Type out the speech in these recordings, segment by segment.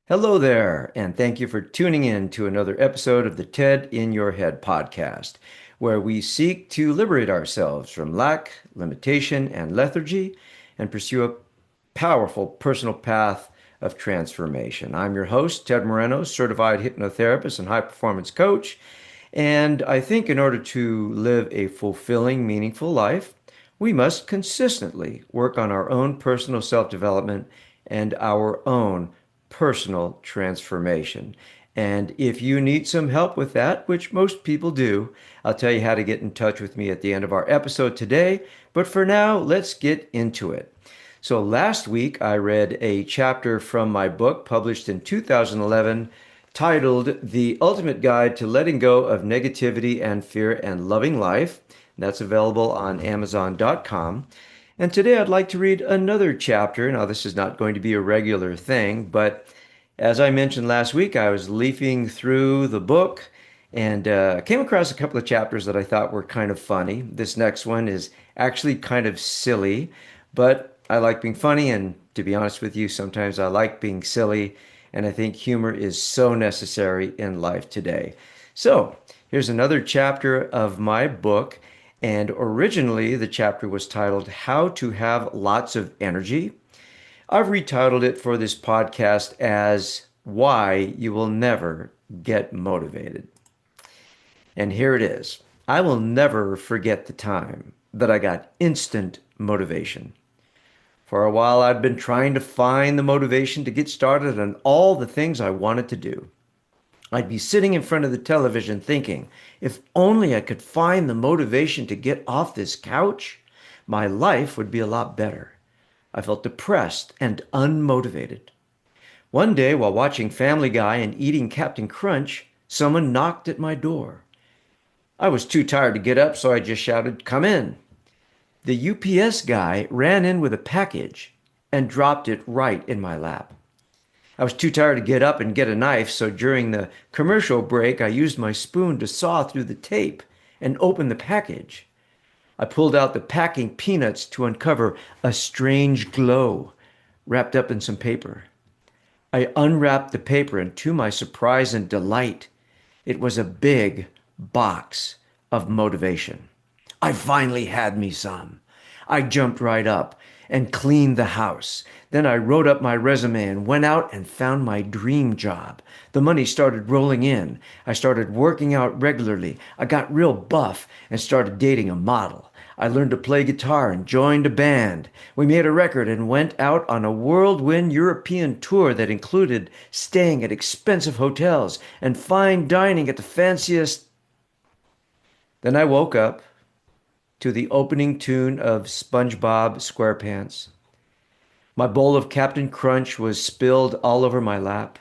Hello there, and thank you for tuning in to another episode of the TED in Your Head podcast, where we seek to liberate ourselves from lack, limitation, and lethargy and pursue a powerful personal path of transformation. I'm your host, Ted Moreno, certified hypnotherapist and high performance coach. And I think in order to live a fulfilling, meaningful life, we must consistently work on our own personal self development and our own personal transformation. And if you need some help with that, which most people do, I'll tell you how to get in touch with me at the end of our episode today. But for now, let's get into it. So last week, I read a chapter from my book published in 2011 titled The Ultimate Guide to Letting Go of Negativity and Fear and Loving Life. That's available on Amazon.com. And today I'd like to read another chapter. Now, this is not going to be a regular thing, but as I mentioned last week, I was leafing through the book and came across a couple of chapters that I thought were kind of funny. This next one is actually kind of silly, but I like being funny. And to be honest with you, sometimes I like being silly. And I think humor is so necessary in life today. So here's another chapter of my book. And originally, the chapter was titled How to Have Lots of Energy. I've retitled it for this podcast as Why You Will Never Get Motivated. And here it is. I will never forget the time that I got instant motivation. For a while, I'd been trying to find the motivation to get started on all the things I wanted to do. I'd be sitting in front of the television thinking, if only I could find the motivation to get off this couch, my life would be a lot better. I felt depressed and unmotivated. One day, while watching Family Guy and eating Captain Crunch, someone knocked at my door. I was too tired to get up, so I just shouted, "Come in." The UPS guy ran in with a package and dropped it right in my lap. I was too tired to get up and get a knife, so during the commercial break, I used my spoon to saw through the tape and open the package. I pulled out the packing peanuts to uncover a strange glow wrapped up in some paper. I unwrapped the paper, and to my surprise and delight, it was a big box of motivation. I finally had me some. I jumped right up and cleaned the house. Then I wrote up my resume and went out and found my dream job. The money started rolling in. I started working out regularly. I got real buff and started dating a model. I learned to play guitar and joined a band. We made a record and went out on a whirlwind European tour that included staying at expensive hotels and fine dining at the fanciest. Then I woke up to the opening tune of SpongeBob SquarePants. My bowl of Captain Crunch was spilled all over my lap.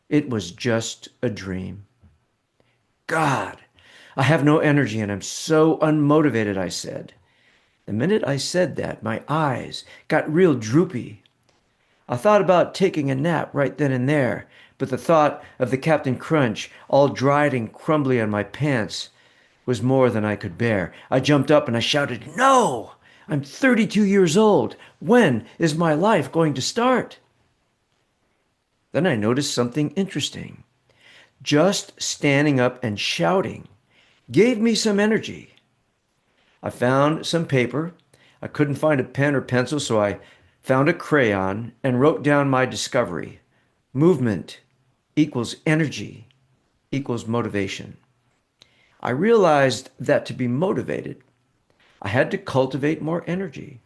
It was just a dream. God, I have no energy and I'm so unmotivated, I said. The minute I said that, my eyes got real droopy. I thought about taking a nap right then and there, but the thought of the Captain Crunch all dried and crumbly on my pants was more than I could bear. I jumped up and I shouted, "No! I'm 32 years old. When is my life going to start?" Then I noticed something interesting. Just standing up and shouting gave me some energy. I found some paper. I couldn't find a pen or pencil, so I found a crayon and wrote down my discovery. Movement equals energy equals motivation. I realized that to be motivated, I had to cultivate more energy.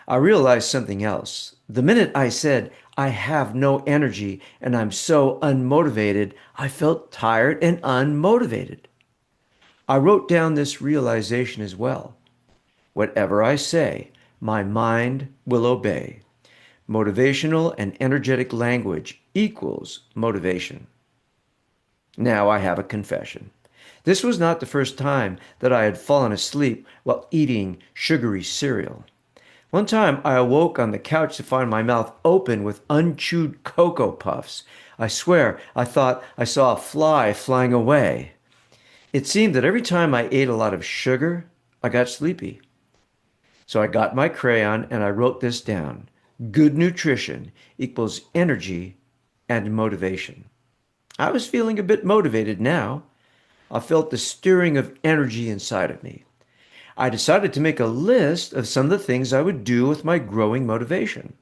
I realized something else. The minute I said, I have no energy and I'm so unmotivated, I felt tired and unmotivated. I wrote down this realization as well. Whatever I say, my mind will obey. Motivational and energetic language equals motivation. Now I have a confession. This was not the first time that I had fallen asleep while eating sugary cereal. One time I awoke on the couch to find my mouth open with unchewed Cocoa Puffs. I swear I thought I saw a fly flying away. It seemed that every time I ate a lot of sugar, I got sleepy. So I got my crayon and I wrote this down. Good nutrition equals energy and motivation. I was feeling a bit motivated now. I felt the stirring of energy inside of me. I decided to make a list of some of the things I would do with my growing motivation.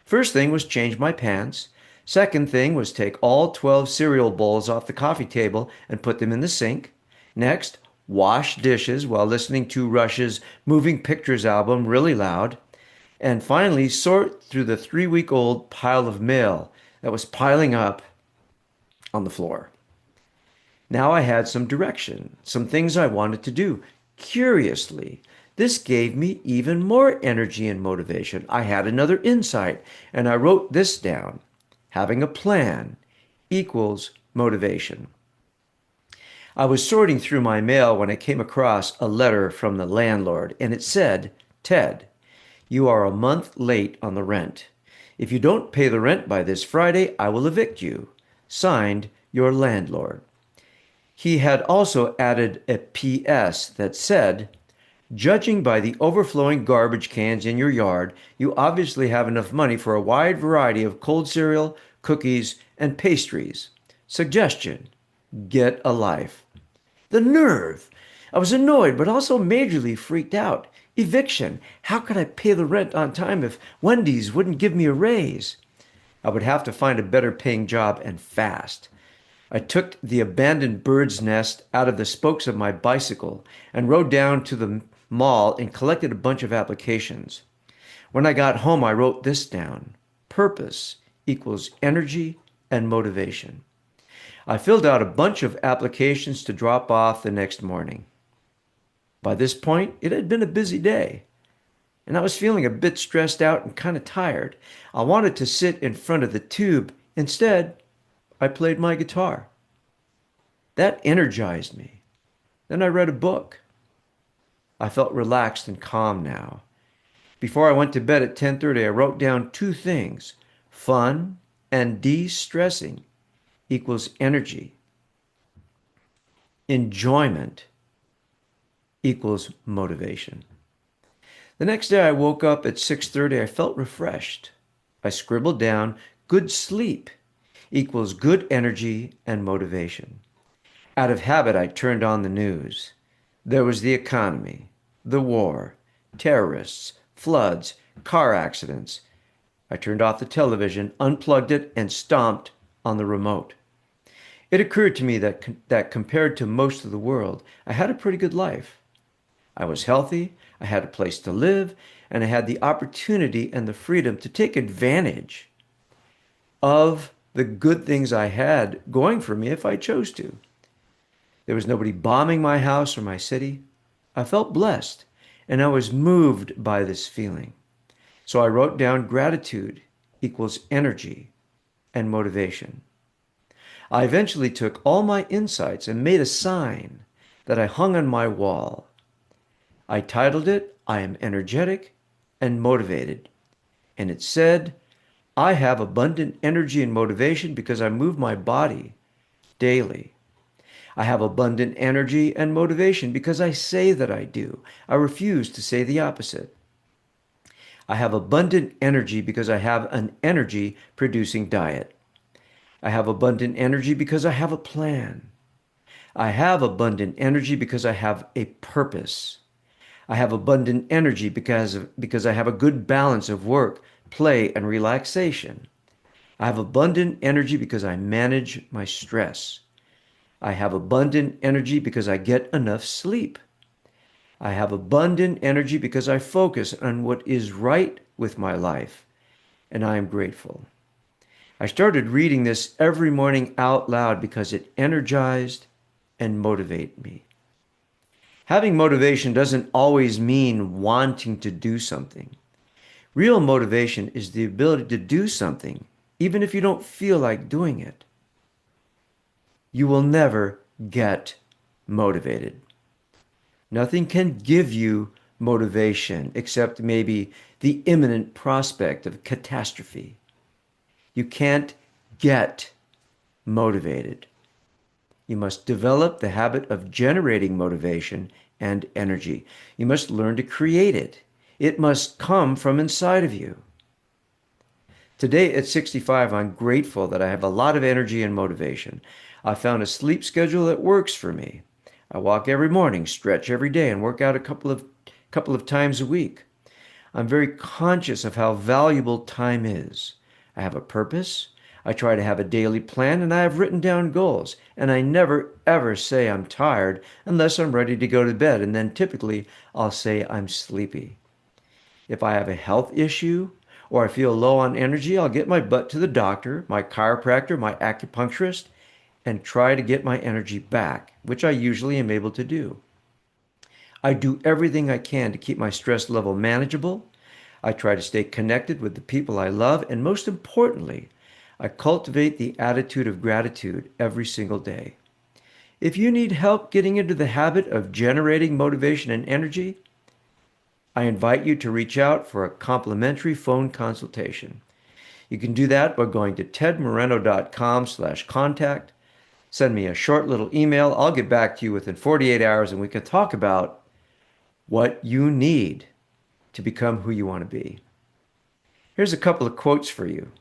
First thing was change my pants. Second thing was take all 12 cereal bowls off the coffee table and put them in the sink. Next, wash dishes while listening to Rush's Moving Pictures album really loud. And finally, sort through the 3-week-old pile of mail that was piling up on the floor. Now I had some direction, some things I wanted to do. Curiously, this gave me even more energy and motivation. I had another insight, and I wrote this down. Having a plan equals motivation. I was sorting through my mail when I came across a letter from the landlord, and it said, "Ted, you are a month late on the rent. If you don't pay the rent by this Friday, I will evict you. Signed, your landlord." He had also added a PS that said, "Judging by the overflowing garbage cans in your yard, you obviously have enough money for a wide variety of cold cereal, cookies, and pastries. Suggestion, get a life." The nerve! I was annoyed, but also majorly freaked out. Eviction. How could I pay the rent on time if Wendy's wouldn't give me a raise? I would have to find a better paying job and fast. I took the abandoned bird's nest out of the spokes of my bicycle and rode down to the mall and collected a bunch of applications. When I got home, I wrote this down. Purpose equals energy and motivation. I filled out a bunch of applications to drop off the next morning. By this point, it had been a busy day, and I was feeling a bit stressed out and kind of tired. I wanted to sit in front of the tube. Instead, I played my guitar. That energized me. Then I read a book. I felt relaxed and calm now. Before I went to bed at 10:30, I wrote down two things. Fun and de-stressing equals energy. Enjoyment equals motivation. The next day I woke up at 6:30. I felt refreshed. I scribbled down good sleep equals good energy and motivation. Out of habit, I turned on the news. There was the economy, the war, terrorists, floods, car accidents. I turned off the television, unplugged it, and stomped on the remote. It occurred to me that compared to most of the world, I had a pretty good life. I was healthy, I had a place to live, and I had the opportunity and the freedom to take advantage of the good things I had going for me if I chose to. There was nobody bombing my house or my city. I felt blessed, and I was moved by this feeling. So I wrote down gratitude equals energy and motivation. I eventually took all my insights and made a sign that I hung on my wall. I titled it, "I am energetic and motivated." And it said, "I have abundant energy and motivation because I move my body daily. I have abundant energy and motivation because I say that I do. I refuse to say the opposite. I have abundant energy because I have an energy producing diet. I have abundant energy because I have a plan. I have abundant energy because I have a purpose. I have abundant energy because I have a good balance of work, play, and relaxation. I have abundant energy because I manage my stress. I have abundant energy because I get enough sleep. I have abundant energy because I focus on what is right with my life, and I am grateful." I started reading this every morning out loud because it energized and motivated me. Having motivation doesn't always mean wanting to do something. Real motivation is the ability to do something, even if you don't feel like doing it. You will never get motivated. Nothing can give you motivation except maybe the imminent prospect of catastrophe. You can't get motivated. You must develop the habit of generating motivation and energy. You must learn to create it. It must come from inside of you. Today at 65, I'm grateful that I have a lot of energy and motivation. I found a sleep schedule that works for me. I walk every morning, stretch every day, and work out a couple of times a week. I'm very conscious of how valuable time is. I have a purpose. I try to have a daily plan and I have written down goals. And I never ever say I'm tired unless I'm ready to go to bed. And then typically I'll say I'm sleepy. If I have a health issue or I feel low on energy, I'll get my butt to the doctor, my chiropractor, my acupuncturist, and try to get my energy back, which I usually am able to do. I do everything I can to keep my stress level manageable. I try to stay connected with the people I love, and most importantly, I cultivate the attitude of gratitude every single day. If you need help getting into the habit of generating motivation and energy, I invite you to reach out for a complimentary phone consultation. You can do that by going to tedmoreno.com/contact. Send me a short little email. I'll get back to you within 48 hours and we can talk about what you need to become who you want to be. Here's a couple of quotes for you.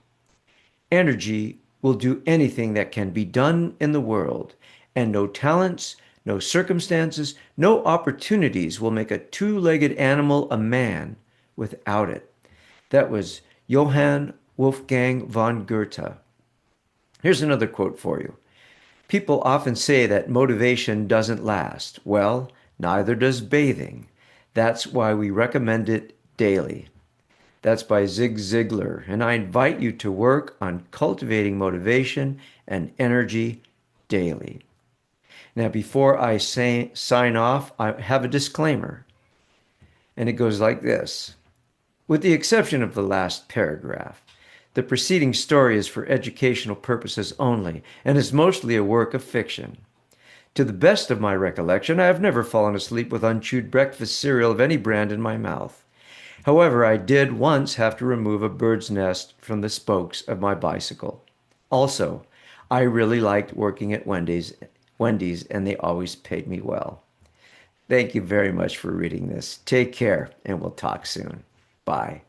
Energy will do anything that can be done in the world, and no talents, no circumstances, no opportunities will make a two-legged animal a man without it. That was Johann Wolfgang von Goethe. Here's another quote for you. People often say that motivation doesn't last. Well, neither does bathing. That's why we recommend it daily. That's by Zig Ziglar. And I invite you to work on cultivating motivation and energy daily. Now, before I sign off, I have a disclaimer. And it goes like this. With the exception of the last paragraph, the preceding story is for educational purposes only and is mostly a work of fiction. To the best of my recollection, I have never fallen asleep with unchewed breakfast cereal of any brand in my mouth. However, I did once have to remove a bird's nest from the spokes of my bicycle. Also, I really liked working at Wendy's, and they always paid me well. Thank you very much for reading this. Take care, and we'll talk soon. Bye.